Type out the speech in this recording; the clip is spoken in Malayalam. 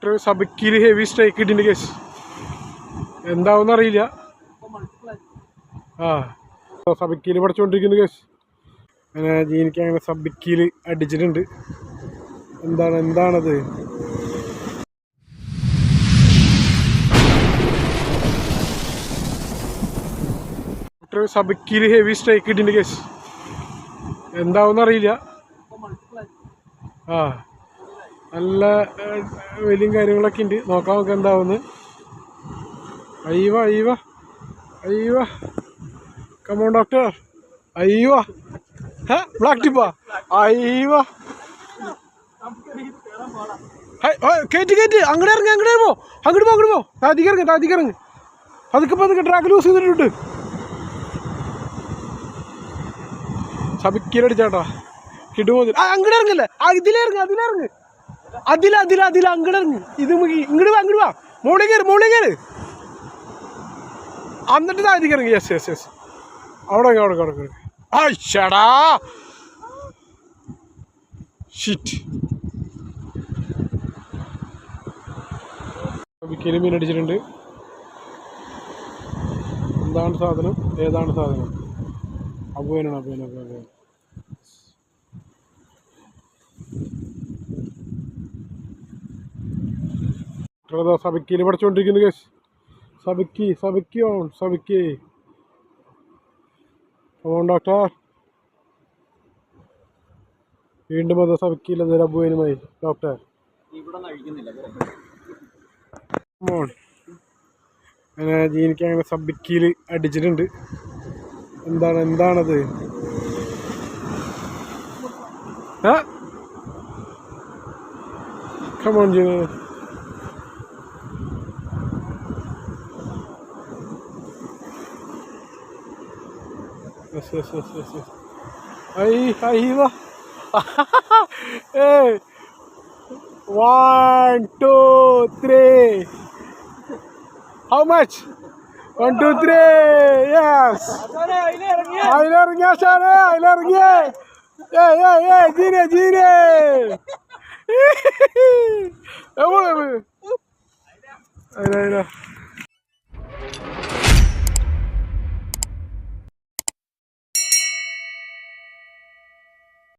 ഡോക്ടർ സബക്കിയിൽ ഹെവി സ്ട്രൈക്ക് ഇട്ടിട്ടുണ്ട് കേസ്. എന്താവുമെന്ന് അറിയില്ല. സബക്കിയിൽ പഠിച്ചുകൊണ്ടിരിക്കുന്നു കേസ്. അങ്ങനെ ജീനിക്ക് അങ്ങനെ സബക്കിയിൽ അടിച്ചിട്ടുണ്ട്. എന്താണത്? ഡോക്ടർ സബക്കിയിൽ ഹെവി സ്ട്രൈക്ക് ഇട്ടിട്ടുണ്ട് കേസ്. എന്താവുമെന്ന് അറിയില്ല. നല്ല വലിയ കാര്യങ്ങളൊക്കെ ഉണ്ട്. നോക്കാം നമുക്ക് എന്താവുമെന്ന്. അയ്യോ കമോൺ ഡോക്ടർ. അയ്യോ ബ്ലാക്ക് ടിപ്പാ. അയ്യോ കേറ്റ് അങ്ങോട്ട് പോ. താഴത്തേക്ക് ഇറങ്ങ്. അതൊക്കെ ട്രാക്ക് ലൂസ് ചെയ്തിട്ടുണ്ട്. സബക്കിയിലടിച്ചാട്ടാ കിട്ടുമോ? അങ്ങോട്ട് ഇറങ്ങല്ലേ, അതിലിറങ്ങ് അങ്ങോട്ട് ഇറങ്ങ്. ഇത് ഇങ്ങോട്ട് വാ മോളി കയറ് എന്നിട്ട് താഴത്തേക്ക് ഇറങ്ങി. യെസ് അവിടെ ഷടാ ഷിറ്റ്. സബക്കിയിൽ മീൻ അടിച്ചിട്ടുണ്ട്. ഏതാണ് സാധനം? അബുവിനാണ്. സബക്കിയിൽ പഠിച്ചുകൊണ്ടിരിക്കുന്നു കേസ്. സബക്കി ഓൺ ഡോക്ടർ. വീണ്ടും അത് സബക്കിയിൽ അബുവിനുമായി ഡോക്ടർ. അങ്ങനെ ജീനിക്ക് അങ്ങനെ സബക്കിയിൽ അടിച്ചിട്ടുണ്ട്. എന്താണത്? Come on Jeena. Yes. Ahí va. Hey. 1, 2, 3. How much? 1, 2, 3. Yes. Ailerങ്ങിയ ഷാനെ. ജീനെ. എവിടെ?